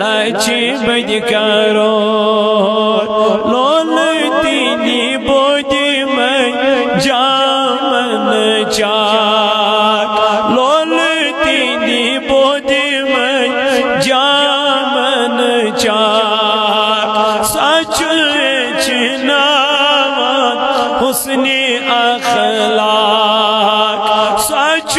لچی بدکارو لولتینی بودی میں جامن چاک لولتینی بودی میں جامن چاک سچ چناوان حسن اخلاق سچ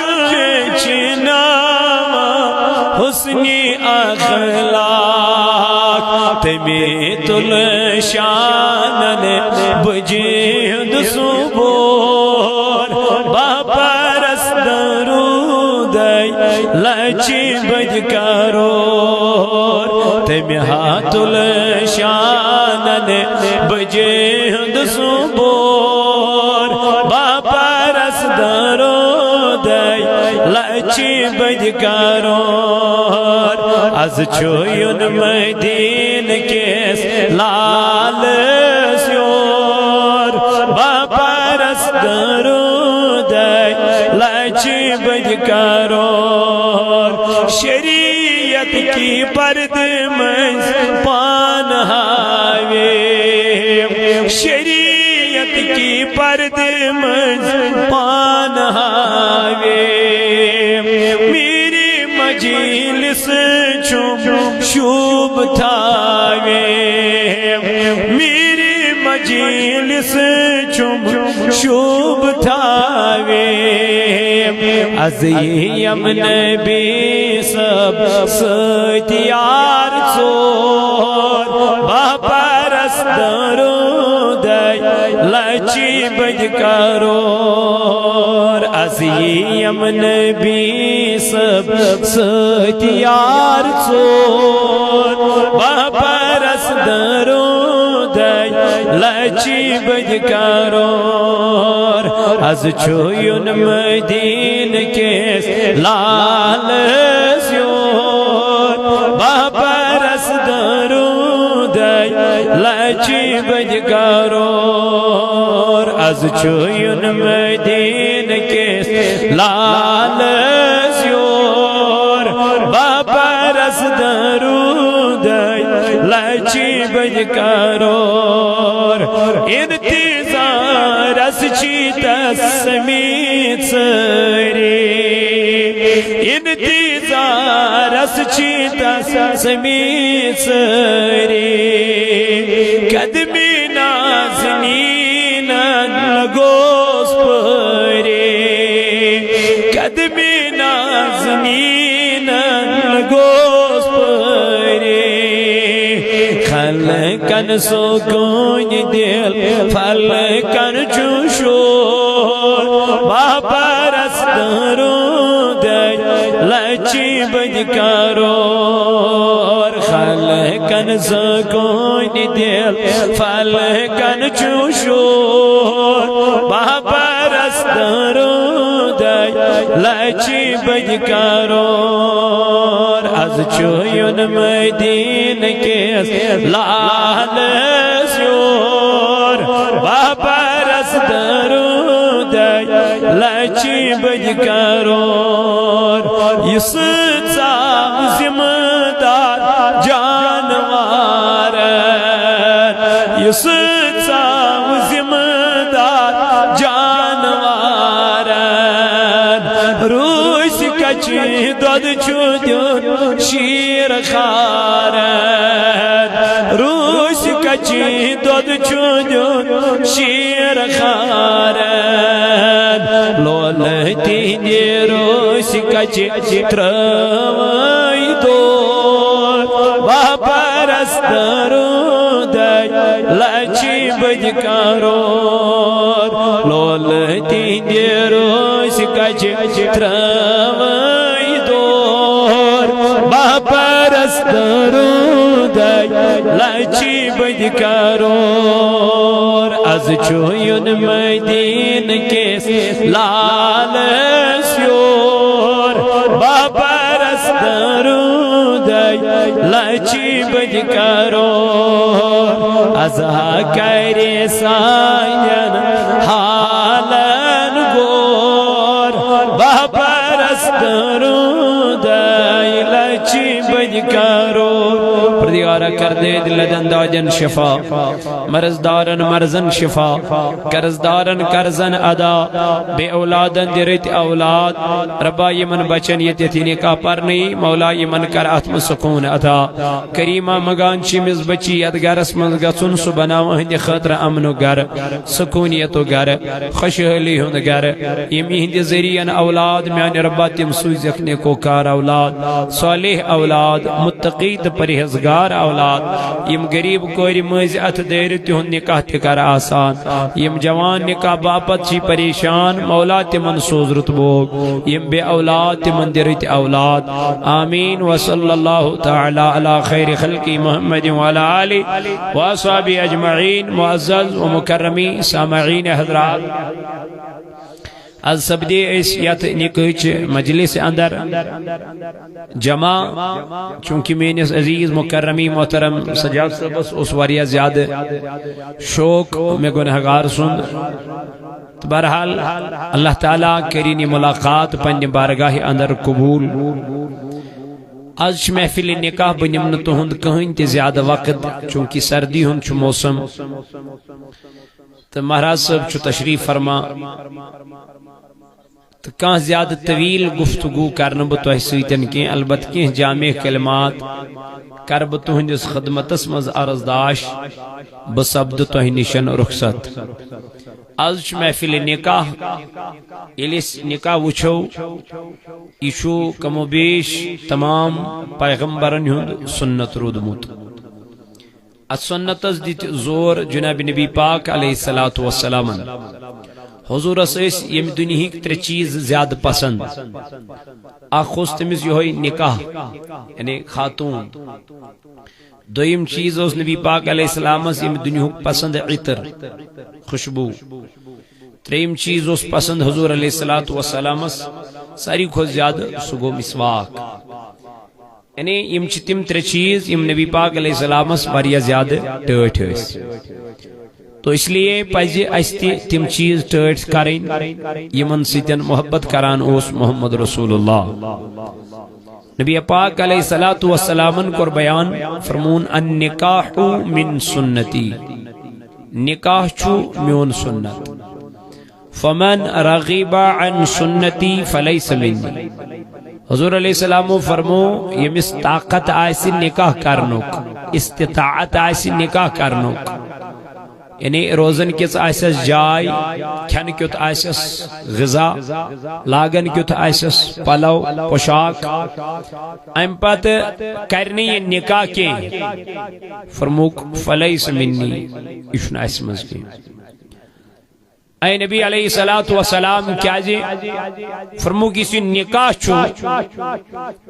چناوان حسن اخلاق تمی تل شانن بجید صبور باپرست درودی لچی بدکارور تمی تل شانن بجید صبور باپرست درودی لچی بدکارور از چوین مدین کس لال سیور باپرست درودی لچی بدکارور شریعت کی پرد میں پان ہاوے شریعت کی پرد میں پان ہاوے میری مجلس شوب تھاوے میری مجلس شوب تھاوے عظیم نبی سب ستیار ژور باپرست درودی لچی بدکارور عظیم نبی سب ستیار ژور باپرست درودی لچی بدکارور از چوین مدین کس لال سیور باپرست درودی لچی بدکارور از چوین مدین کس لال سیور باپرست درودی لچی بدکارور انتظار از چی تسمید سری انتظار از چی تسمید سری قدمی نازنین نگوز پری قدمی نازنین نگوز پری خلقن سکون دل فلقن چوشور باپرست درودی لچی بدکارور خلقن سکون دل فلقن چوشور باپرست درودی لچی بدکارور از چوین مدین کس لال سیور باپرست درودی لچی بدکارور یسد ذمدار جانوار یسد ذمدار جانوار روش کچی دود چودیون شیر خارد روش کچی دود چودیون شیر خارد لولتینی روش کچی تروی دور باپرست درودی لچی بدکارور لولتینی روش کچی تروی دور باپرست درودی لچی بدکارور از چوین مدین کس لال سیور باپرست درودی لچی بدکارور از کری ساین حالن گور باپرست درودی لچی کنی کرو پردگارہ کر دے دلدن داجن شفا مرض دارن مرزن شفا قرض دارن قرضن ادا بے اولادن درت اولاد ربا یمن بچن یتیتینی کا پرنی مولا یمن کر اتم سکون عطا کریمہ مگان چیمز بچی ادگرس من گسن سبنا ہند خاطر امن و گر سکونیت و گر خوشحالی ہند گر یمی ہند ذریعہ اولاد میان ربا تم سوئی زخنے کو کار اولاد صالح اولاد متقید پرہزگار اولاد یم غریب کوری مز ات دیر تہن نکاح تکر آسان یم جوان نکاح باپت چی پریشان مولا تمن سوز رتبوگ یم بے اولاد تمن درت اولاد آمین وصلی اللہ تعالی علی خیر خلقی محمد وعلی آلہ واصحابہ اجمعین معزز و مکرمی سامعین حضرات از سبدی اس یت نکاح مجلس اندر جمع چونکہ میرے عزیز مکرمی محترم سجاد صبس اس واریہ زیادہ شوق میں گنہگار سن بہرحال اللہ تعالیٰ کرینی ملاقات پنج بارگاہ اندر قبول آج محفل نکاح بنم تہند کہین تے زیادہ وقت چونکہ سردی ہند موسم تو مہراج صاحب چھ تشریف فرما تو کان زیادہ طویل گفتگو کرنا بہ تہ سیتن کی البتہ کی جامع کلمات کر بہ تہندس خدمتس مز عرضداش بہ سبد تہ نشن رخصت آج محفل نکاح یلیس نکاح وچھو ایشو کم و بیش تمام پیغمبرن ہند سنت رودمت سنتس دیت زور جناب نبی پاک علیہ الصلوۃ والسلام حضور اس یم دنیا ترے چیز زیادہ پسند اخ تمس یہ نکاح یعنی خاتون دویم چیز اس نبی پاک علیہ السلام یم دنیا پسند عطر خوشبو تریم چیز اس پسند حضور علیہ الصلوۃ والسلام ساری کھو زیادہ سگو مسواک یعنی یم تم ترے چیز یم نبی پاک علیہ السلام واریاہ زیادہ ٹھٹ تو اس لیے پزِ اسہِ تم چیز ٹھٹ کریں یمن سۭتۍ محبت کران اوس محمد رسول اللہ نبی پاک علیہ الصلوۃ والسلام کور بیان فرمون النکاح من سنتی نکاح چھو میون سنت فمن رغب عن سنتی فلیس منی حضور علیہ السلام فرمو یمس طاقت آسی نکاح کرنوک استطاعت آسی نکاح کرنوک یعنی روزن کس آسس جائے کھن کیت آسس غذا لاگن کیت آسس پلو پوشاک ام پت کرنی یہ نکاح کے فرموک فلیس منی اشن آس مز کی اے نبی علیہ الصلوۃ والسلام کیا جی فرمو کہ اسی نکاح چھو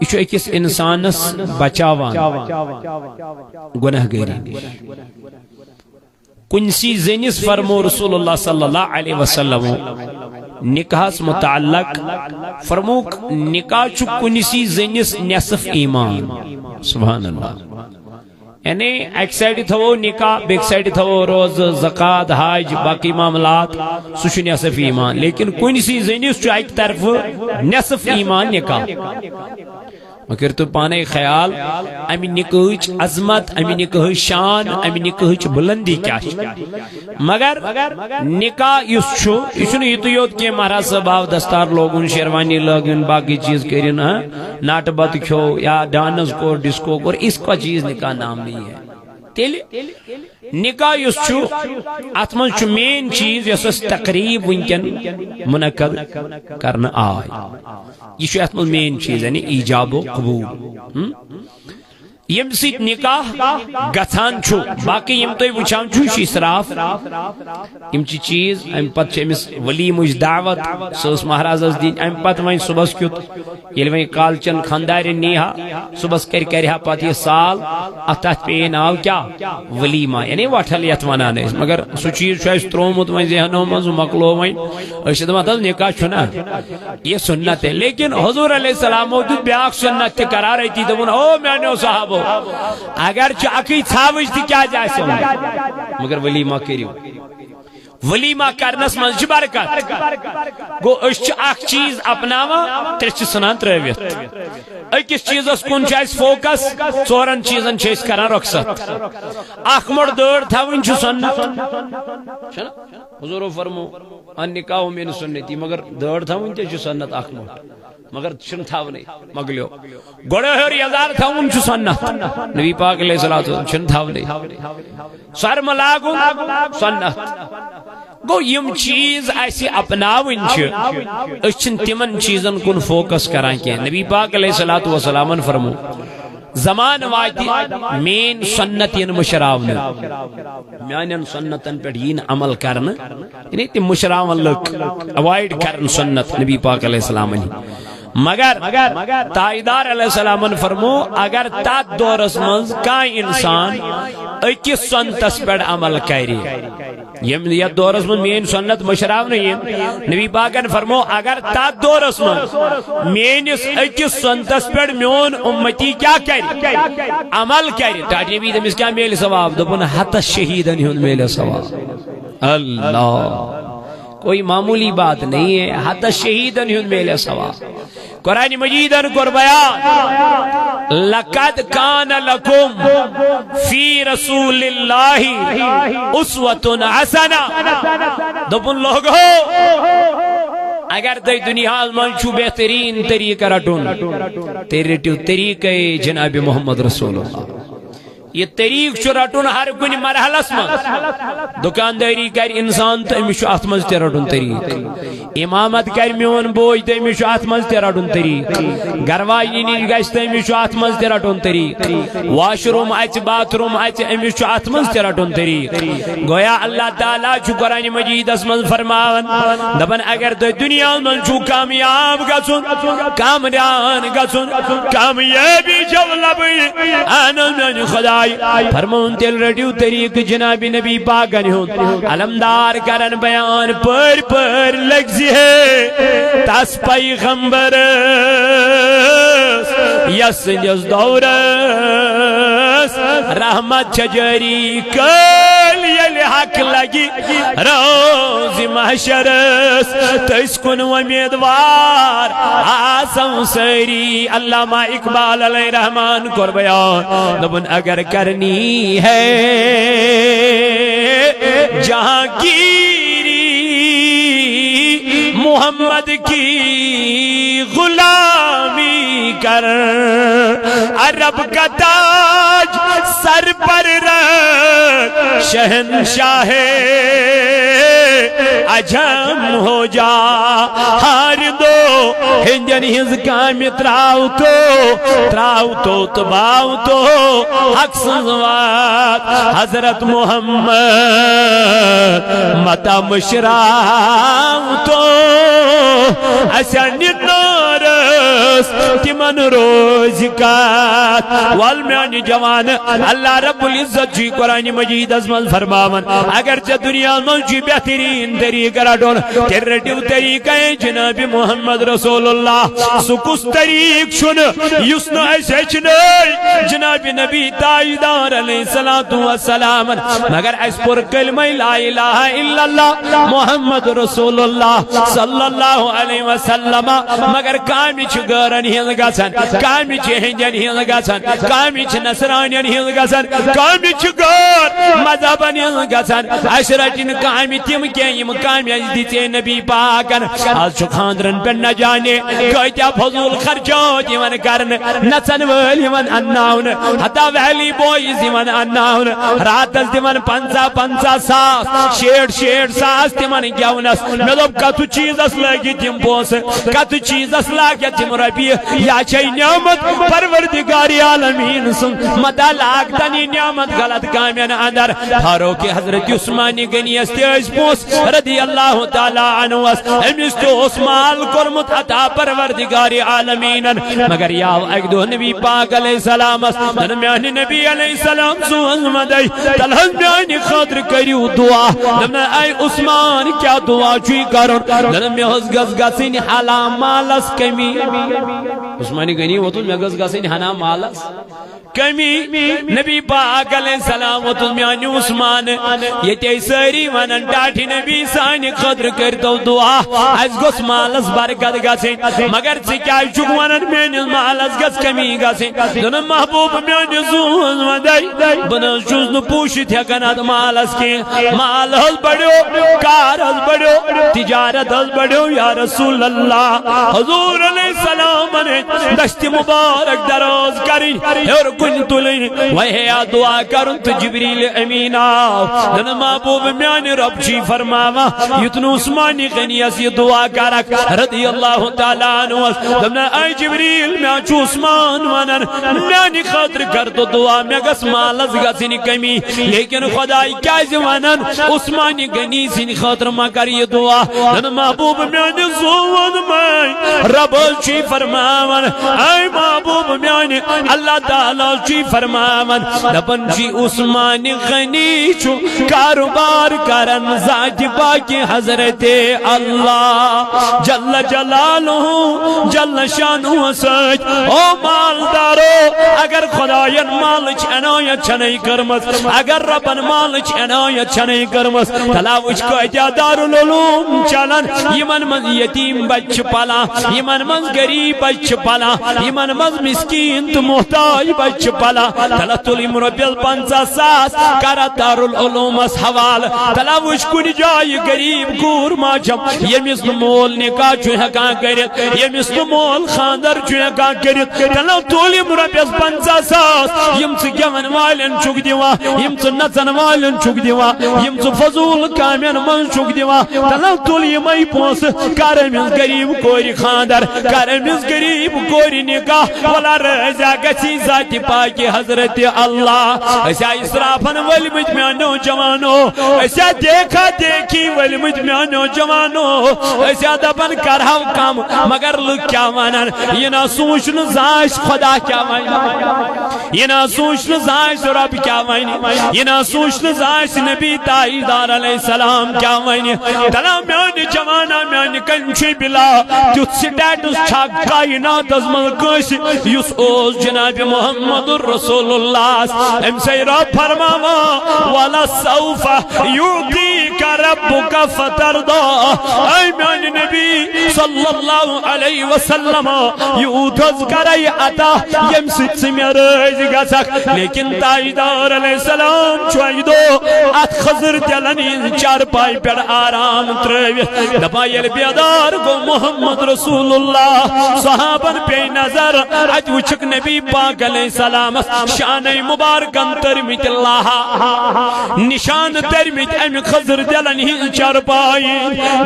یہ اکس انسانس بچاوان گناہ گاری کنسی زنس فرمو رسول اللہ صلی اللہ علیہ وسلم نکاح متعلق فرموک نکاح چھو کنسی زنس نصف ایمان سبحان اللہ یعنی ایک سائڈ تھو نکاح بیک سائڈ تھو روز زکاة حج باقی معاملات سوچ نصف ایمان لیکن کنسی زنس چھو ایک طرف نصف ایمان نکاح مگر تو پانے خیال امی نکاح عظمت امی نکاح شان امی نکاح بلندی کیا مگر نکاح اس چھو اس نے یہ یوت کہ مہراج صاحب آو دستار لوگن شیروانی لوگن باقی چیز کرن ناٹ بات کھو یا ڈانس کو ڈسکو کو اس کا چیز نکاح نام نہیں ہے تیلی نکاح اس چھو اتمن چھو مین چیز یس تقریب ونکن منعقد کرنا آئی یہ چھو اتمن مین چیز یعنی ایجاب و قبول یم سیت نکاح گھان چھو باقی یم تو وچھان چھو شی اسراف یم چی چیز ام پت چھ امس ولیم اج دعوت سوس مہراز از دین ام پت وین صبح کیت یل وین کالچن خاندار نیہا صبح کرہا پت یہ سال اتت پہ ناو کیا ولیمہ یعنی وٹھل یت ونان اس مگر سو چیز چھ اس ترومت وین ذہنو مز مکلو وین اس دمت نکاح چھنا یہ سنت ہے لیکن حضور علیہ السلام موجود بیاق سنت قرار ایتی دون او میانو صاحب اگر چاکی چھاوش تھی کیا جائے سو مگر ولیمہ کریو ولیمہ کرنس من برکت گو اس اخ چیز اپناوا تر سنان ترویت اکس چیزس کن فوکس ژورن چیزن کران رخصت اخ مڑ دڑ تھون سنت حضور فرمو ان نکاح من سنتی مگر دڑ تھون تے سنت اخ مڑ مگر چھن تھاونے مگلیو گوڑے ہر یزار تھاون چھو سنت نبی پاک علیہ السلام چھن تھاونے سر ملاگو سنت گو یم چیز ایسی اپناون چھ اچھن تمن چیزن کن فوکس کران کیا نبی پاک علیہ السلام فرمو زمان واتی مین سنت ین مشراون میانن سنتن پر ین عمل کرن یعنی تم مشراون لک اوائڈ کرن سنت نبی پاک علیہ السلام مگر تائیدار علیہ السلام فرمو اگر تات دورس منز کائیں انسان اکس سنتس پر عمل کری یہ دورس من مین سنت مشراو نہیں نبی پاکن فرمو اگر تات دورس من مینس اکس سنتس پر میون امتی کیا کری عمل کری تاجی بھی دمس کیا میل ثواب دپن حتی شہیدن ہون میل ثواب اللہ کوئی معمولی بات نہیں ہے حتی شہیدن ہون میل ثواب قرآن مجیدن کر بیان لقد کان لکم فی رسول اللہ اسوۃ حسنہ دپن لوگ ہو اگر تی دنیا من چھو بہترین طریقہ رٹون تیرے طریقہ جناب محمد رسول اللہ یہ طریق چھو رٹون ہر کنی مرحلس من دکانداری کر انسان تو امیش آتمز تے رٹون طریق امامت کر میون بوئی تو امیش آتمز تے رٹون طریق گروائی نیل گشت تو امیش آتمز تے رٹون طریق واش روم آچ بات روم آچ امیش آتمز تے رٹون طریق گویا اللہ تعالیٰ چھو قرآن مجید اسمز فرماون دبن اگر تو دنیا من چھو کامیاب گسن کامران گسن کامیابی جولبی آنا من خدا فرمون تل رڈیو طریق جناب نبی پاکن ہون علمدار کرن بیان پر لگزی ہے تاس پیغمبر یس جز دورس رحمت چجری کل یل حق لگی روز محشرس تیس کن امیدوار آسم سری علامہ اقبال علیہ رحمان کر بیان نبن اگر کرنی ہے جہاں گیری محمد کی غلامی کر عرب کا تاج سر پر رکھ شہنشاہ عجم ہو جا ہار دو ہنجن ہز کام تراؤ تو تباؤ تو حق سنوات حضرت محمد متا مشراؤ تو اسان نارس تمن روزکات والمیان جوان اللہ رب العزت جی قرآن مجید ازمال فرماون اگر جا دنیا میں جی بہترین طریقہ رٹون تیرٹیو طریقہ جناب محمد رسول اللہ سکس طریق شن یسن ایسے چنائی جناب نبی تاجدار علیہ السلام مگر اس پر کلمہ لا الہ الا اللہ محمد رسول اللہ صلی اللہ علیہ وسلم مگر کامی چھ گرن ہن گسن کامی چھ ہنجن ہن گسن کامی چھ نصرانین ہن گسن کامی چھ گر مذہبن ہن گسن اشرٹن کامی تم کیم کامی دیتے نبی پاکن آج چھ خاندرن پر نہ جانے کوئیتیا فضول خرچوت یمن کرن نسن ول یمن اناون حتی ویلی بوئیز یمن اناون راتس دیمن 50 ساس شیڑ ساس تیمن گیونس میں دوب کتو چیز اس لگی تیم پوس کتو چیز اس لگی تیم ربی یا چاہی نعمت پروردگاری عالمین سن مدہ لاغتنی نعمت غلط کامین اندر فاروق حضرت عثمانی گنی استیج پوس رضی اللہ تعالی عنہ امیستو عثمان کرمت عطا پروردگاری عالمین مگر یاو ایک دو نبی پاک علیہ السلام نمیانی نبی علیہ السلام سو ازمدائی تلہن میانی خاطر کریو دعا نمنا اے عثمان کیا دعا چوئی کرن نمی حس گز گسین حالا مالس کمی عثمانی غنی ووتُس مےٚ گٔژھ گژھٕنۍ ہنا مالس کمی نبی پاک علیہ السلام ووتُس میانہِ عثمان ییٚتے سٲری ونان ٹاٹھی نبی سانہِ خٲطرٕ کٔرۍتو دعا اَسہِ گوٚژھ مالس برکت گژھٕنۍ مگر ژٕ کیٛازِ چھُکھ ونان میٲنِس مالس گژھِ کمی گژھٕنۍ دوٚپُن محبوب میانہِ زوٗن ودے بہٕ نہٕ حظ چھُس نہٕ پوٗشِتھ ہٮ۪کان اتھ مالس کینٛہہ مال حظ بڑیو کار حظ بڑیو تجارت حظ بڑیو یا رسول اللہ حضور علیہ السلام دست مبارک دراز کریں ہیور کن تلیں وہیا دعا کرن تو جبریل امین آو دن محبوب میان رب جی فرماوا یتن عثمانی غنیس یہ دعا کرک رضی اللہ تعالیٰ عنہ دن اے جبریل میان چو عثمان ونن میانی خاطر کر تو دعا میں گس مالس گسنی کمی لیکن خدای کیازِ ونن عثمانی غنی سن خاطر ما کر یہ دعا دن محبوب میان زون میں رب جی فرماون اے محبوب میان اللہ تعالیٰ جی فرماون دپن جی عثمان غنی چھو کاروبار کرن ذات باقی حضرت اللہ جل جلالہ جل شانہ سچ او مالدارو اگر خداین مالچ عنایت چھنائی کرمس اگر ربن مالچ عنایت چھنائی کرمس تلاوچ قائدہ دارالعلوم چلن یمن من یتیم بچ پلا یمن من غریب بچ پلا یمن من مسکین تو محتاج بچ پلا تلت المربیل 50,000 کرا دارالعلوم اس حوال تلاوچ کن جائی غریب گور ماجم یمیس مول نکاح چھو ہکا کرت یمیس مول خاندر چھو ہکا کرت تلت المربیل 50,000 یم سے گیون والن چک دیوا یم سے نچن والن چک دیوا یم سے فضول کامین من چک دیوا تلت المی پوس کرمیس غریب کوری خاندر کرمیس غریب کوری نکاح ولا رضا گسی ذات پاکی حضرت اللہ ایسا اسرافن ولمت میانو جوانو ایسا دیکھا دیکھی ولمت میانو جوانو ایسا دبن کرہو کم مگر لگ کیا ونن یہ نہ سوچن زائش خدا کیا ونن یہ نہ سوچن زائش رب کیا ونن یہ نہ سوچن زائش نبی تائیدار علیہ السلام کیا ونن تلا میانی جوانا میانی کنچی بلا تیت سٹیٹس چھاک کائنات از ملکش یس اوز جناب محمد رسول اللہ ام سے رب فرماوا والا سوف یعطیک ربک فترضا اے میانی نبی صلی اللہ علیہ وسلم یعطز کرائی عطا یم ست سمیرز گسک لیکن تائیدار علیہ السلام چوائی دو ات خضر دلنی چار پائی پر آرام تروی دبائیل بیدار گو محمد رسول اللہ صحابن پہ نظر اج وچک نبی پاک علیہ السلام شان مبارکن ترمیت اللہ نشان ترمیت ام خضر دلن ہی چار پائی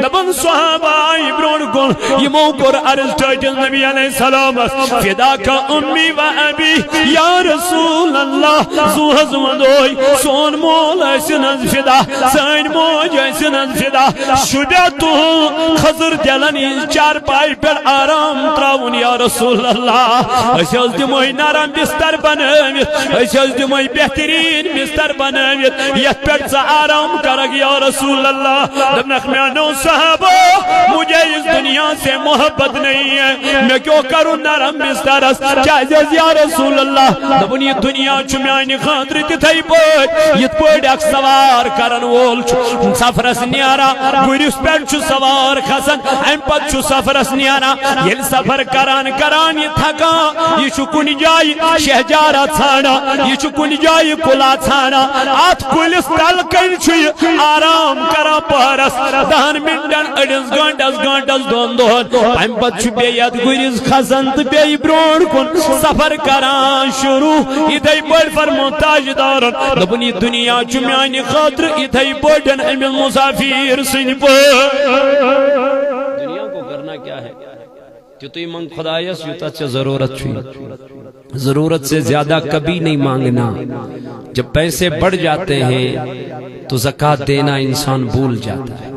دبن صحابائی برون کن یمو کر عرض ٹائٹل نبی علیہ السلام فدا کا امی و ابی یا رسول اللہ زو حضمدوئی سون مول ایسن از فدا سین موج ایسن از فدا شدہ تو خضر دلنی چار پائی پر آرام تراؤن یا رسول اللہ ایسے از دموئی نرم بستر بنویت ایسے از دموئی بہترین بستر بنویت یت پر سا آرام کرگ یا رسول اللہ دب نخمیانو صحابہ مجھے اس دنیا سے محبت نہیں ہے میں کیوں کروں نرم بستر اس چاہیز یا رسول اللہ دب انہی دنیا چمیانی خاندر تتھائی پوٹ یت پوٹ اک سوار کرن وول سفرس نیارا گوریس پر چو سوار خسن ام پت چو سفرس نیارا یل سفر کران یہ تھکا یہ چو کنی جائی شہجارہ تھانا یہ چو کنی جائی کلا تھانا آت کلس تل کن چھوئی آرام کرا پارس دہن منڈن اڈنس گانٹس دون دون ام پت چو بیت گوریس خسن تو بی برون کن سفر کران شروع ادھائی بڑ فرمو تاج دارن دبنی دنیا چو میانی خاطر ادھائی بڑھن ام مسافیر سن پر دنیا کو کرنا کیا ہے جو تو من خدایس یوتا چا ضرورت چھوئی ضرورت سے زیادہ کبھی نہیں مانگنا جب پیسے بڑھ جاتے ہیں تو زکاة دینا انسان بھول جاتا ہے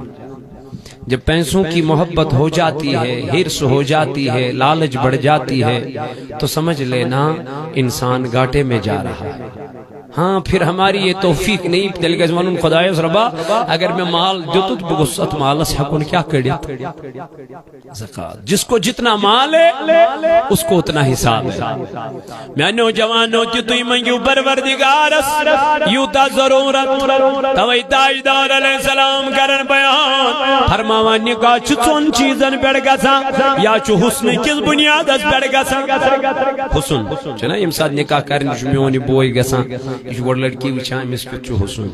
جب پیسوں کی محبت ہو جاتی ہے ہرس ہو جاتی ہے لالچ بڑھ جاتی ہے تو سمجھ لینا انسان گھاٹے میں جا رہا ہے ہاں پھر ہماری یہ توفیق نہیں تیل گز ون خدا ربا اگر میں مال دیت بہس ات مالس ہیکن کیا کڑت زکات جس کو جتنا مال ہے اس کو اتنا حساب ہے میانو جوانو تھی منگیو پروردگارس یوتا ضرورت توئی تاجدار علیہ السلام کرن بیان فرماوان نکاح چون چیزن پیڑ گسا یا چو حسن کس بنیاد اس پیڑ گسا حسن چنا یم ساتھ نکاح کرن میونی بوئی گسا یہ گوڑ لڑکی وچھان امس کیت چھو حسن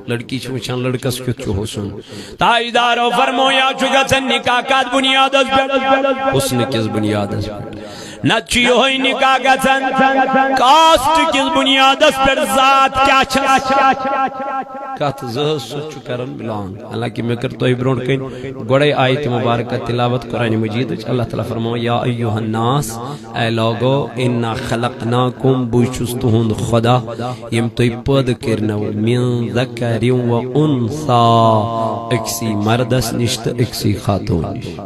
لڑکی چھو وچھان لڑکس کیت چھو حسن تاجدارو فرمایا چھو گسن نکاح کات بنیاد اس پیڑ حسن کس بنیاد اس پیڑ نچی ہوئی نکاح گسن کاسٹ کس بنیاد اس پر ذات کیا چھس کات زہز سچ کرن بلان حالانکہ میں کرتا ہی برونڈ کہیں گوڑے آیت مبارکہ تلاوت قرآن مجید اللہ تعالیٰ فرماؤ یا ایوہ الناس اے لوگو انا خلقناکم بوچستہن خدا یم توی پد کرنو من ذکر و انسا اکسی مردس نشت اکسی خاتون نشت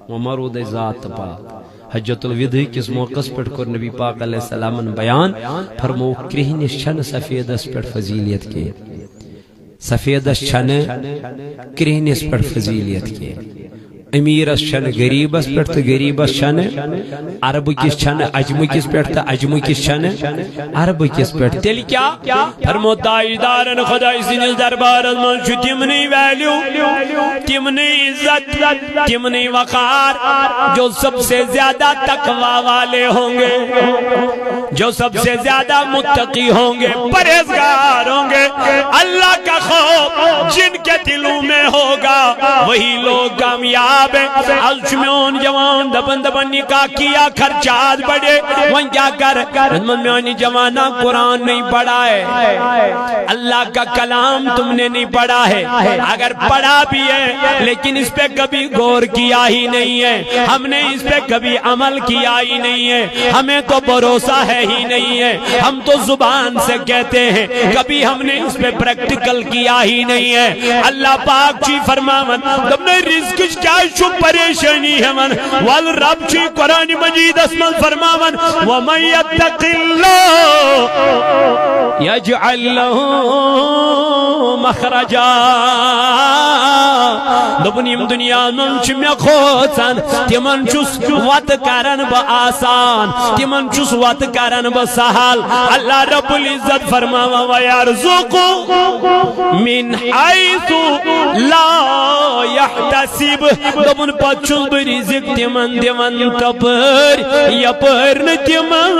ومرود ذات پاک حجت الوداع کس موقع پر کر نبی پاک علیہ السلام بیان فرمو کرہنس چھن سفیدس پر فضیلیت کے سفیدس چھن کرہنس پر فضیلیت کے امیرس چھن غریبس پر تو غریبس چھن عرب کس چھن عجم کس پر تو عجم کس چھن عرب کس پر تیل کیا فرمو تاجدارن خدا سندس دربار من چھ تمنی ویلیو تمنی عزت تمنی وقار جو سب سے زیادہ تقوی والے ہوں گے جو سب سے زیادہ متقی ہوں گے پرہیزگار ہوں گے اللہ کا خوف جن کے دلوں میں ہوگا وہی لوگ کامیاب الچمیون جوان دبن دبن نکاح کیا خرچات بڑھے وہاں کیا کر من میانی جوانا قرآن نہیں پڑھا ہے اللہ کا کلام تم نے نہیں پڑھا ہے اگر پڑھا بھی ہے لیکن اس پہ کبھی غور کیا ہی نہیں ہے ہم نے اس پہ کبھی عمل کیا ہی نہیں ہے ہمیں تو بھروسہ ہے ہی نہیں ہے ہم تو زبان سے کہتے ہیں کبھی ہم نے اس پہ پریکٹیکل کیا ہی نہیں ہے اللہ پاک چی فرماون تم نے رزق کیا شو پریشانی ہے من والرب چی قرآن مجید اسمال فرماون وَمَن يَتَّقِ اللَّهِ يَجْعَلْ لَهُ مَخْرَجًا دبنیم دنیا من چی میں خوصن تیمن چوس وات کرن با آسان تیمن چوس وات کرن با سہال اللہ رب العزت فرماون وَيَرْزُقُ مِنْ حَيْثُ لَا يَحْتَسِبُ دبن پچھل برزق تیمن دیون تپر یا پر نتیمن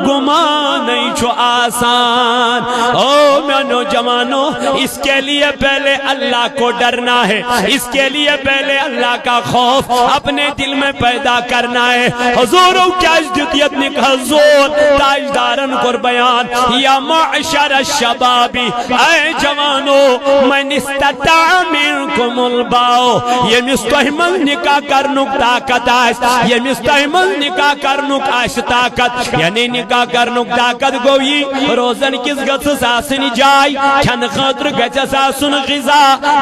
گمان نہیں چھو آسان او میں نوجوانوں اس کے لیے پہلے اللہ کو ڈرنا ہے اس کے لیے پہلے اللہ کا خوف اپنے دل میں پیدا کرنا ہے حضوروں کیا جدیت نکھا زور تاجدارن کو بیان یا معشر الشبابی اے جوانوں من استطاع منکم الباؤ یہ مستحمل نکاح کرنک طاقت آئیس یہ مستحمل نکاح کرنک آئیس طاقت یعنی نکاح کرنک طاقت گوئی روزن کس گھس آسن جائی کھن خطر گھس آسن غذا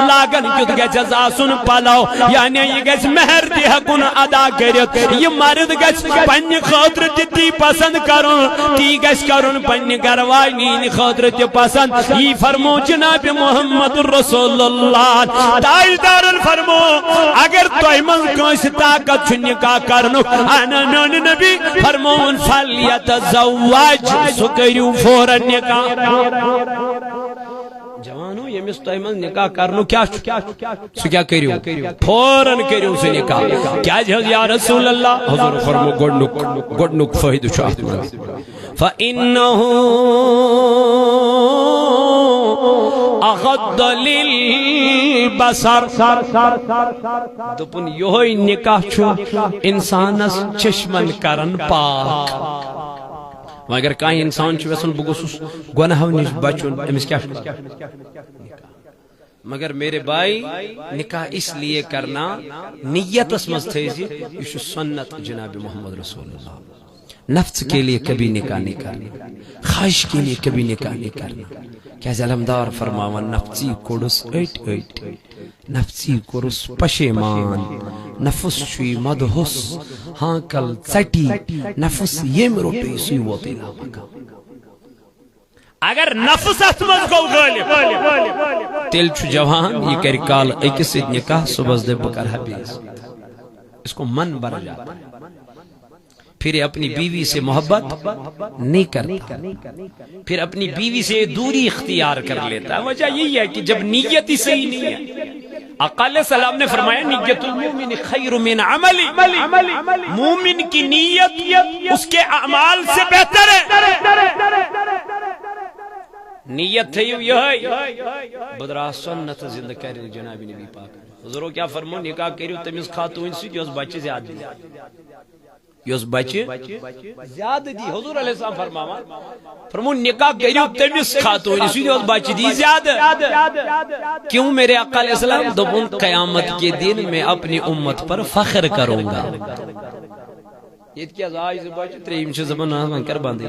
لاغن کت گھس آسن پلاو یعنی یہ گھس مہر دی حقن ادا کرت یہ مرد گھس پنی خطر تی پسند کرن تی گھس کرن پنی گروائی نین خطر تی پسند یہ فرمو جناب محمد رسول اللہ تاجدارن فرمو اگر توہی من کنس طاقت چھ نکاح کرنو انا نون نبی فرمون فلیتزوج سکریو فورا نکاح جوانو یہ مستوی من نکاح کرنو کیا سو کیا کریو فوراً کریو سے نکاح کیا جہاز یا رسول اللہ حضور فرمو گوڑنک فہد شاہد فَإِنَّهُ اغض للبصر دپن یہوئی نکاح چھو انسانس چشمن کرن پاک مگر کہیں انسان چھو ویسن بگوسوس گناہو نش بچن امس کیا مگر میرے بھائی نکاح اس لیے کرنا نیت اسمز تھیزی یہ سنت جناب محمد رسول اللہ نفس کے لیے کبھی نکاح نہیں کرنا خواہش کے لیے کبھی نکاح نہیں کرنا کیا علمدار فرماون نفسی کوڑس ایٹ ایٹ نفسی کورس پشیمان نفس شوی مدہس ہاں کل چٹی نفس یم روٹی سی ووتی لامکا اگر نفس ات مز گو غالب تیل چھ جوان یہ کر کال اکس سۭتۍ نکاح صبح دے بہ کرہا بیس اس کو من بھر جاتا ہے پھر اپنی بیوی سے محبت نہیں کرتا پھر اپنی بیوی سے دوری اختیار کر لیتا ہے وجہ یہی ہے کہ جب نیت ہی صحیح نہیں ہے آقا علیہ السلام نے فرمایا نیت المومن خیر من عملی مومن کی نیت اس کے اعمال سے بہتر ہے نیت تھی یہ بدرا سنت زندہ کرو جناب نبی پاک حضور کیا فرمو نکاح کریو تمس خاتون سی جو بچے زیادہ دی یوس بچے زیادہ دی حضور علیہ السلام فرمو نکاح کریو تمس خاتون سی جو بچے دی زیادہ کیوں میرے آقا علیہ السلام دوبن قیامت کے دن میں اپنی امت پر فخر کروں گا یہ کیا زائز بچے تریم سے زبان نہ کر باندھی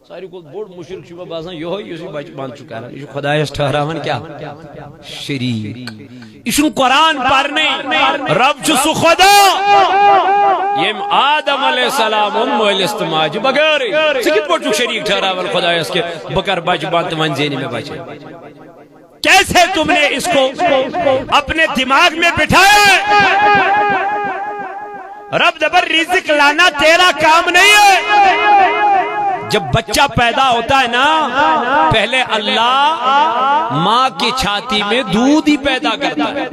ساری کو بوڑ مشرک شبہ بازان یہ ہوئی اسی بچ باندھ چکا ہے یہ خدایش ٹھہراون کیا شریک اشن قرآن پڑھنے رب جو خدا یہ آدم علیہ السلام ام علیہ استماج بغیر سکت بوڑ چک شریک ٹھہراون خدایش کے بکر بچ باندھ منزینی میں بچے کیسے تم نے اس کو اپنے دماغ میں بٹھایا رب دبر رزق لانا تیرا کام نہیں ہے جب بچہ پیدا ہوتا ہے نا پہلے اللہ ماں کی چھاتی میں دودھ ہی پیدا کرتا ہے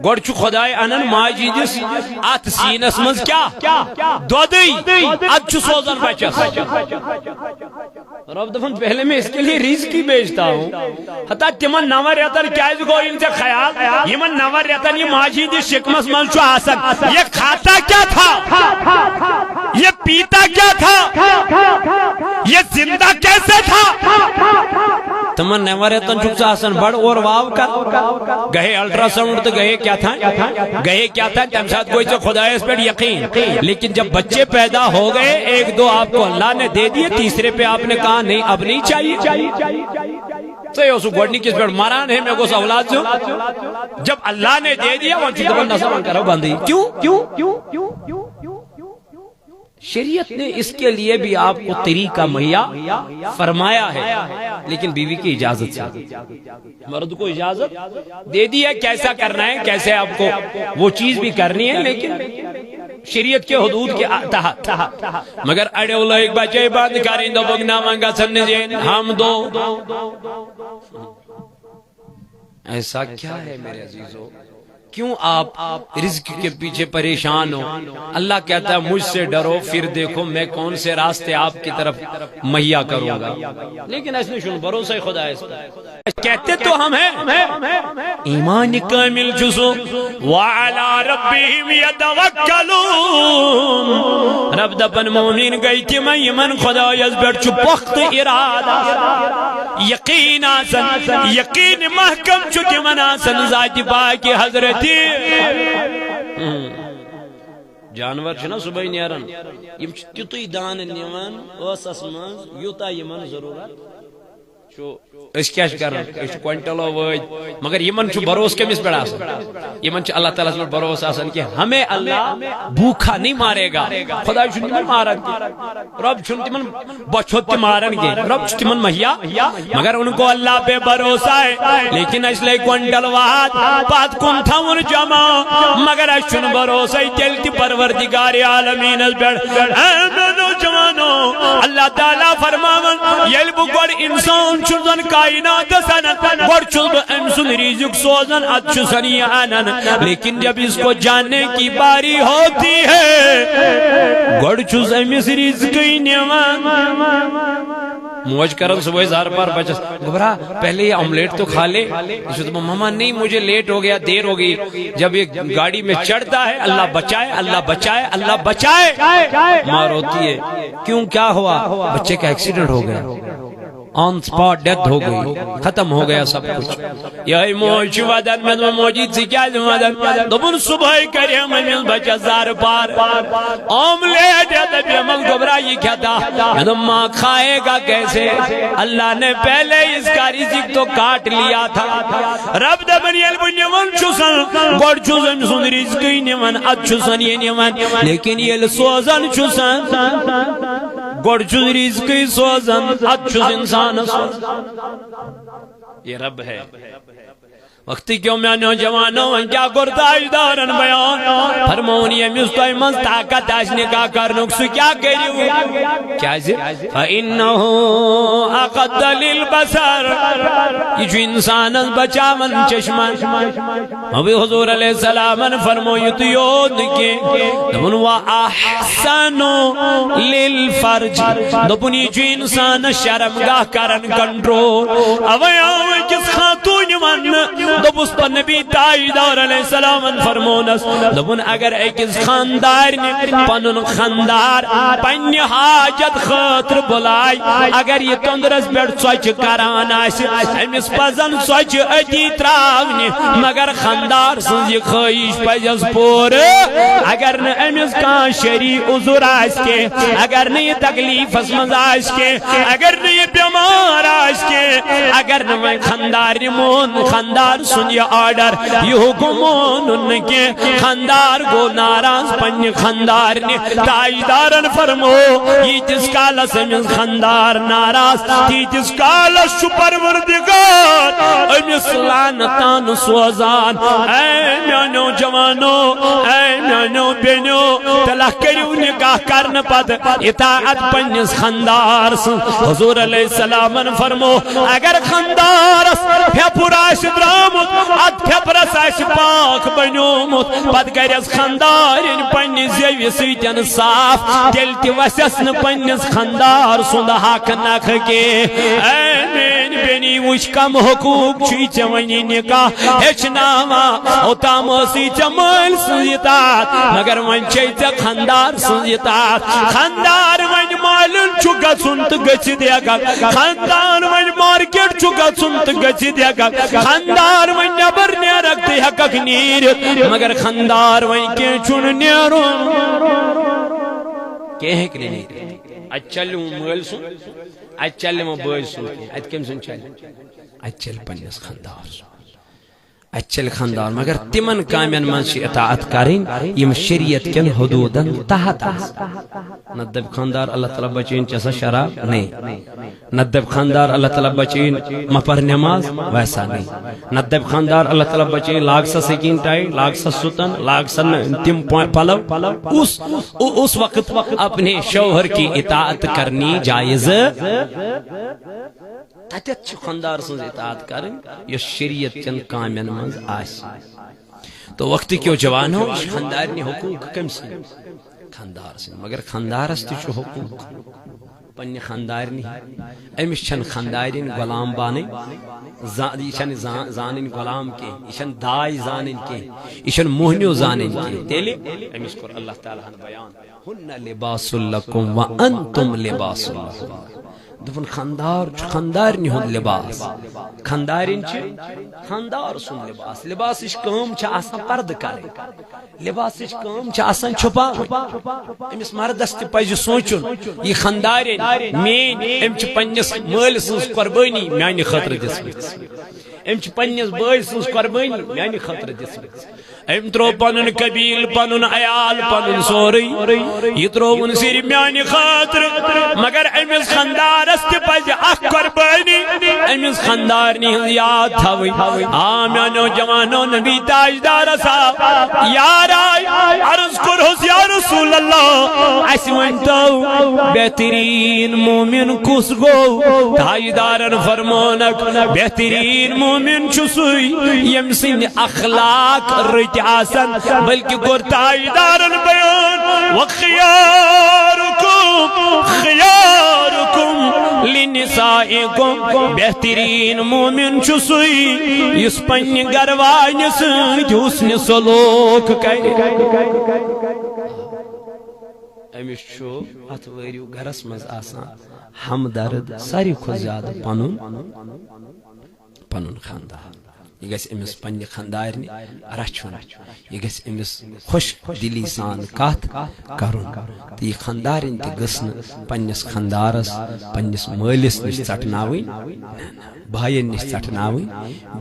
گوڑ چو خدای انن ماں جی جس آت سینس منز کیا دودی اچھو سوزن بچہ رب دفن پہلے میں اس کے لیے رزق ہی بیچتا ہوں حتی تمن نور ریتن کیز گو ان سے خیال یہ من نور ریتن یہ ماں جی جس شکمس منز چو آسن یہ کھاتا کیا تھا یہ پیتا کیا تھا یہ زندہ کیسے تھا تمن نیوریتن چکس آسن بڑ اور واو کا گئے الٹرا ساؤنڈ تو گئے کیا تھا تم ساتھ کوئی سے خدا اس پر یقین لیکن جب بچے پیدا ہو گئے ایک دو آپ کو اللہ نے دے دیے تیسرے پہ آپ نے کہا نہیں اب نہیں چاہیے تو یہ اسو گوڑنی کس پر ماران ہے میں کو اولاد جو جب اللہ نے دے دیا وہ چیز بندہ سمان کرو بندی کیوں شریعت نے اس کے لیے بھی آپ کو طریقہ مہیا فرمایا ہے لیکن بیوی کی اجازت سے مرد کو اجازت دے دی ہے کیسا کرنا ہے کیسے آپ کو وہ چیز بھی کرنی ہے لیکن شریعت کے حدود کے تحت مگر اڑے اللہ ایک بچے بات کریں دو بگنا مانگا سننے جین ہم دو ایسا کیا ہے میرے عزیزو کیوں آپ رزق کے پیچھے پریشان ہو اللہ کہتا ہے مجھ سے ڈرو پھر دیکھو میں کون سے راستے آپ کی طرف مہیا کروں گا لیکن ایسے شن بھروسہ خدا ہے کہتے تو ہم ہیں ایمان کامل جزو وعلا ربهم یتوکلون رب دپن مومن گئی کہ میں ایمان خدا یزبر چو پخت ارادہ یقین آسن یقین محکم چو تمن آسن ذات پاک حضرت جانور چھنا صبح نیرن یم تیتوی دان نیوان اوسس منز یوتا یمن ضرورت چھو اس کیا کرن اس کوئنٹلو وای مگر یمن چھو بھروس کمس پڑ آسن یمن چھ اللہ تعالی پر بھروس آسن کہ ہمیں اللہ بھوکا نہیں مارے گا خدا چھن نہیں مارن رب چھن تمن بچھوت تے مارن گے رب چھ تمن مہیا مگر ان کو اللہ پہ بھروسہ ہے لیکن اس لئے کوئنٹل وات بات کن تھا ان جمع مگر اس چھن بھروسہ تیل تی پروردگار عالمین اس بیڑ اے جوانو اللہ تعالی فرماون یل بگوڑ انسان چھن کائنات سنن گوڑ چھن امسن رزق سوزن اچھو سنی آنن لیکن جب اس کو جاننے کی باری ہوتی ہے گوڑ چھن امس رزقی نیوان موج کرن صبح زار پار بچس گبرا پہلے یہ آملیٹ تو کھا لے ماما نہیں مجھے لیٹ ہو گیا دیر ہو گئی جب یہ گاڑی میں چڑھتا ہے اللہ بچائے اللہ بچائے اللہ بچائے مار ہوتی ہے کیوں کیا ہوا بچے کا ایکسیڈنٹ ہو گیا آن سپاٹ ڈیتھ ہو گئی ختم ہو گیا سب کچھ یہی موج ودن میں موجید سے کیا ودن دبن صبح کرے من بچہ زار پار آملیٹ جب عمل گبرا یہ کیا تھا میں ماں کھائے گا کیسے اللہ نے پہلے اس کا رزق تو کاٹ لیا تھا رب دبن یلب نیون چوسن گوڑ چوسن سن رزقی نیون اچھوسن یہ نیون لیکن یہ سوزن چوسن گوڑ چھس رزقی سوزن اد چھس انسان سوزن یہ رب ہے وقتی کیوں میں نوجوانوں کیا گر تاجدارن بیان فرمون یمس تو من طاقت آس نکاح کرنک سو کیا کریو کیا فَإِنَّهُ أَقَدَّ لِلْبَصَرِ یہ جو انسان بچاون چشمن ابھی حضور علیہ السلام فرمو یہ تو یود کے دبن وَأَحْسَنُ لِلْفَرْجِ دبن یہ جو انسان شرمگاہ کرن کنٹرول اوے آوے کس خاتون من دبس پر نبی تاجدار علیہ السلام فرمونس دبن اگر ایکس خاندار نے پنن خاندار پنی حاجت خاطر بلائی اگر یہ تندرس بیٹھ سوچ کران آسی امس پزن سوچ اتی تراغنی مگر خاندار سنز یہ خواہش پجس پور اگر نہ امس کان شری عذر آس کے اگر نہ یہ تکلیف اسمز آس کے اگر نہ یہ بیمار آس کے اگر نہ میں خاندار مون خاندار سن یہ آرڈر یہ حکمون کے خاندار گو ناراض پنی خاندار نے تاجدارن فرمو یہ جس کالا سمز خاندار ناراض یہ جس کالا شپروردگار امس لعنتان سوزان اے میانو جوانو اے میانو بینو تلہ کریو نکاح کرن پت اطاعت پنیس خاندار سن حضور علیہ السلام فرمو اگر خاندار پھپر آس درامت اد پھپرس آس پاک بنیومت پت کرس خاندار پنی زیوی سیتن صاف دل تی وسس ن پنیس خاندار سند حق نخ کے اے مین بینی وش کم حقوق چی چونی نکاح ہچناوا اوتام سی چمل سنزیتات مگر من چیت خاندار سنزیتات خاندار من مالن چکا سنت گچ دیا گا خاندار من مارکیٹ چکا سنت گچ دیا گا خاندار من نبر نیرک دیا گا نیر مگر خاندار من کے چون نیرو کہیں کہ نہیں اچھل مول سن اچھل موبائل سن ات کم سن چل اچھل پنس خاندار سن اچھل خاندار مگر تمن کامین من چھ اطاعت کریں یم شریعت کن حدودن تحت ندب خاندار اللہ تعالی بچین چسا شراب نہیں ندب خاندار اللہ تعالی بچین مپر نماز ویسا نہیں ندب خاندار اللہ تعالی بچین لاگ سا سکین ٹائی لاگ سا ستن لاگ سا تم پلو اس وقت اپنے شوہر کی اطاعت کرنی جائز تتت خاندار سن اطاعت کریں یہ شریعت چن کامین منز آس تو وقت کیوں جوانوں خاندار نے حقوق کم سن خاندار سن مگر خاندارس تہ حقوق پنہ خاندار امس چھن خاندارین غلام بانے یہ زانن غلام کی یہ دائی زانن کی یہ موہنیو زانن کی تیلے امس کور اللہ تعالی بیان ہن لباس لکم وانتم لباس لکم دفن خاندار خاندار ہند لباس خاندارین خاندار سن لباس لباس کام آسان پرد کرے لباس کام آسان چھپا امس مردس تہ پزِ سوچن یہ خاندارین مین ام پنس مال سن قربانی میانہ خاطر دس ام پنس بٲے سن قربانی میانہ خاطر دس ام ترو پن قبیل پن عیال پن سوری یہ ترون صرف میانہ خاطر مگر امس خاندارس تہ پزِ اخ قربانی امس خاندارنی ہز یاد تھوی آ میانو جوانو نبی تاجدار صاحب یار عرض کرہس یا رسول اللہ اس ونتو بہترین مومن کس گو تاجدارن فرمونک بہترین مومن چسوی یم سن اخلاق رت آسن بلکہ گر تاجدارن بیان خیارکم لنسائکم بہترین مومن چسوی اس پنی گروان سید حسن سلوک کرے امس چھو ات وریو گرس مز آسان ہمدرد ساری کھو زیادہ پنن خاندار یہ گژھِ أمِس پننہِ خاندارنہِ رچھُن یہ گژھِ أمِس خوش دلی سان کتھ کرُن تہٕ یہِ خاندارِنۍ تہِ گٔژھ نہٕ پننِس خاندارس پننِس مٲلِس نِش ژٹناوٕنۍ بایَن نِش ژٹناوٕنۍ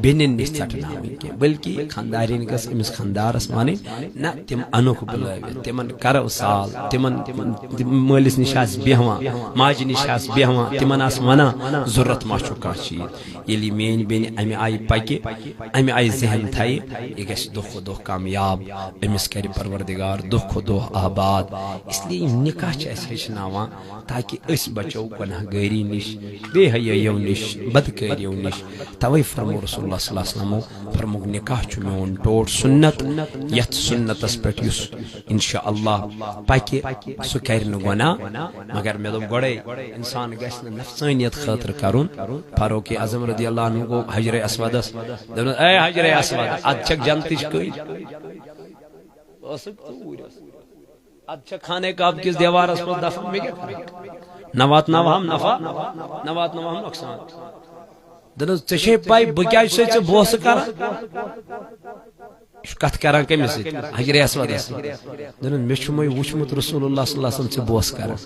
بیٚنٮ۪ن نِش ژٹناوٕنۍ کینٛہہ بلکہِ یہِ خاندارِنۍ گٔژھ أمِس خاندارس ونٕنۍ نہ تِم انُکھ بُلٲوِتھ تِمن کرو سال تِمن مٲلِس نِش آسہِ بیٚہوان ماجہِ نِش آسہِ بیٚہوان تِمن آسہِ ونان ضروٗرت ما چھُ کانٛہہ چیٖز ییٚلہِ یہِ میٛٲنۍ بیٚنہِ امہِ آیہِ پکہِ امہِ آیہِ ذہن تھایہِ یہِ گژھِ دۄہ کھۄتہٕ دۄہ کامیاب أمِس کرِ پروردگار دۄہ کھۄتہٕ دۄہ آباد اس لیے یِم نکاح چھِ اَسہِ ہیٚچھناوان تاکہِ أسۍ بچو گۄناہ گٲری نِش بے حیٲیو نِش بدکٲریو نِش توے فرمو رسول اللہ صلی اللہ علیہ وسلمو فرموک نکاح چھُ میون ٹوٹھ سنت یتھ سنتس پٮ۪ٹھ یُس انشاء اللہ پکہِ سُہ کرِ نہٕ گۄناہ مگر مےٚ دوٚپ گۄڈے انسان گژھِ نہٕ نفسٲنیت خٲطرٕ کرُن فاروق اعظم رضی اللہ عنہ گوٚو حجرِ اسودس دوٚپنس اے حجرِ اسود ادٕ چھکھ جنتٕچ کٔج اد چھکھ خانہ کعبہ کِس دیوارس منٛز دفن مےٚ کیٛاہ کرٕ نہ واتناوہم نفع نہ واتناوہم نۄقصان دوٚپنس ژےٚ چھے پاے بہٕ کیٛازِ چھُسے ژےٚ بوسہٕ کران یہِ چھُ کتھ کران کٔمِس سۭتۍ حجرِ اسودس دوٚپنس مےٚ چھُمے وُچھمُت رسول اللہ صلی اللہ علیہ وسلم ژےٚ بوسہٕ کران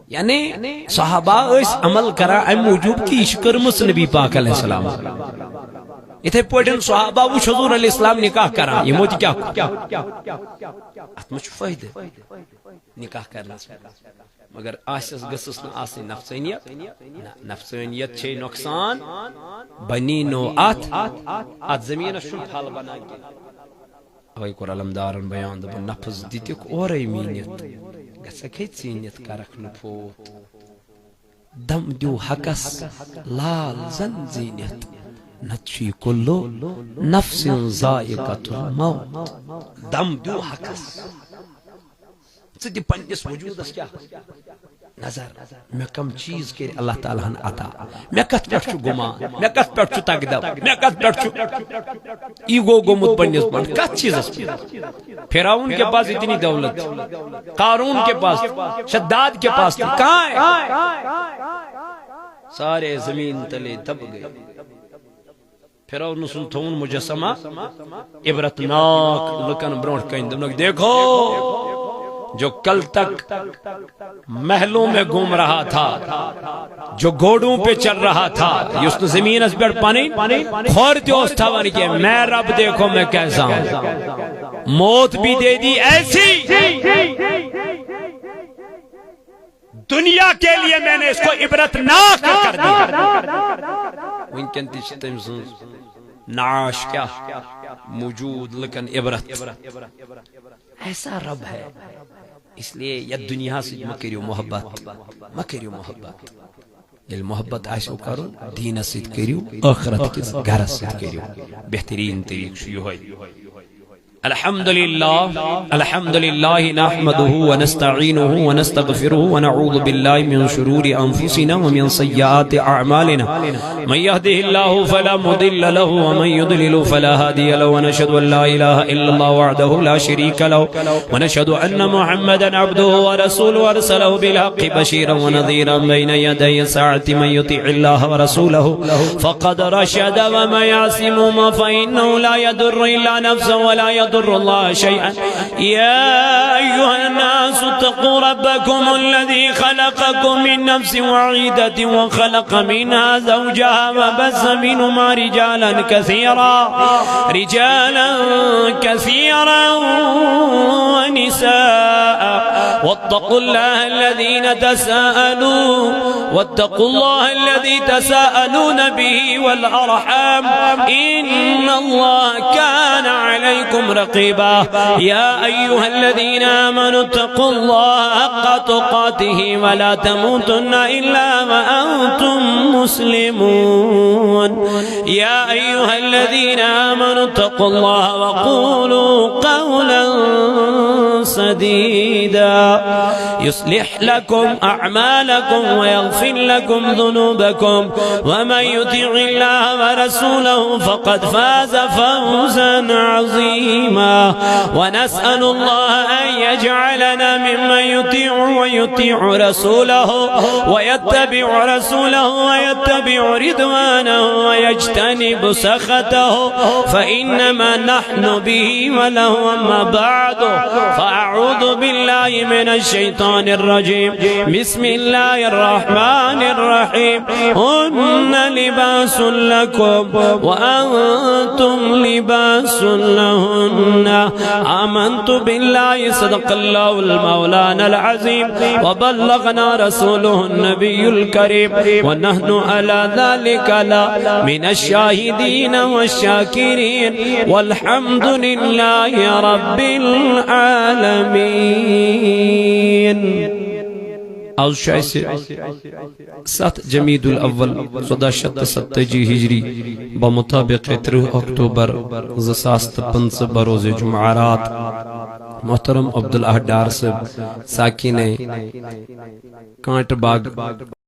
یعنی صحابہ ٲسۍ عمل کران امہِ موٗجوٗب کہِ یہِ چھِ کٔرمٕژ نبی پاک علیہ السلام یِتھے پٲٹھۍ صحابہ وٕچھ حضور علیہ السلام نکاح کران یِمو تہِ کیٛاہ اتھ منٛز چھُ فٲیدٕ نکاح کرنس مگر آسٮ۪س گٔژھٕس نہٕ آسٕنۍ نفسٲنیت نفسٲنیت چھے نۄقصان بنی نو اتھ زٔمیٖنس چھُنہٕ پھل بنان کینٛہہ اوے کوٚر علمدارن بیان دوٚپُن نفس دِتِکھ اورے میٖنِتھ گژھکھ ہے ژیٖنِتھ کرکھ نہٕ فوت دم دیو حقس لال زن زیٖنِتھ نتہٕ چھُ یہِ کُلو نفس ذائقۃ الموت دم دیو حقس ژٕ دِ پننِس وجوٗدس کیٛاہ نظر مےٚ کم چیٖز کٔرۍ اللہ تعالیٰ ہن عطا مےٚ کتھ پٮ۪ٹھ چھُ گُمان مےٚ کتھ پٮ۪ٹھ چھُ تگدب مےٚ کتھ پٮ۪ٹھ چھُ ایٖگو گوٚمُت پننِس پانس کتھ چیٖزس پٮ۪ٹھ فرعون کے پاس اتنی دولت قارون کے پاس شداد کے پاس کہاں سارے زمین تلے دب گئے فرعون سن تھون مجسمہ عبرت ناک لکن برونٹ کہیں دمنک دیکھو جو کل تک محلوں میں گھوم رہا تھا جو گھوڑوں پہ چل رہا تھا یس زمین اس پر پانی کھورتے اس تھا ون کہ میں رب دیکھو میں کیسا ہوں موت بھی دے دی ایسی دنیا کے لیے میں نے اس کو عبرت ناک کر دیا وینکن تیچ تم نعاش کیا موجود لیکن عبرت ایسا رب ہے اس لیے یا دنیا سے مکریو محبت یل محبت آسو کرو دین سید کریو آخرت کس گھر سید کریو بہترین طریق شو ہوئی الحمد لله نحمده ونستعينه ونستغفره ونعوذ بالله من شرور أنفسنا ومن سيئات أعمالنا من يهده الله فلا مضل له ومن يضلل فلا هادي له ونشهد أن لا إله إلا الله وحده لا شريك له ونشهد أن محمدا عبده ورسوله أرسله بالحق بشيرا ونذيرا بين يدي الساعة من يطيع الله ورسوله فقد رشد ومن يعصمهما فإنه لا يضر إلا نفسه ولا يضر الله شيئا يا أيها الناس اتقوا ربكم الذي خلقكم من نفس واحدة وخلق منها زوجها وبث منهما رجالا كثيرا ونساء واتقوا الله الذي تساءلون به والأرحام إن الله كان عليكم رقيبا يا أيها الذين آمنوا اتقوا الله حق تقاته ولا تموتن إلا وأنتم مسلمون يا أيها الذين آمنوا اتقوا الله وقولوا قولا سديدا يصلح لكم أعمالكم ويغفر لكم ذنوبكم ومن يطع الله ورسوله فقد فاز فوزا عظيما. ونسأل الله أن يجعلنا ممن يطيع رسوله ويتبع رسوله ويتبع رضوانه ويجتنب سخطه فإنما نحن به وله. أما بعد فأعوذ بالله من الشيطان الرجيم. بسم الله الرحمن الرحيم. هن لباس لكم وأنتم لباس لهن. آمنت بالله صدق الله المولانا العظيم وبلغنا رسوله النبي الكريم ونحن على ذلك من الشاهدين والشاكرين والحمد لله رب العالمين. از شایسته 7 جمید الاول 1470 ہجری بمطابق 3 اکتوبر 2005 بروز جمعرات محترم عبداللہ ڈار صاحب ساکن کانٹ باغ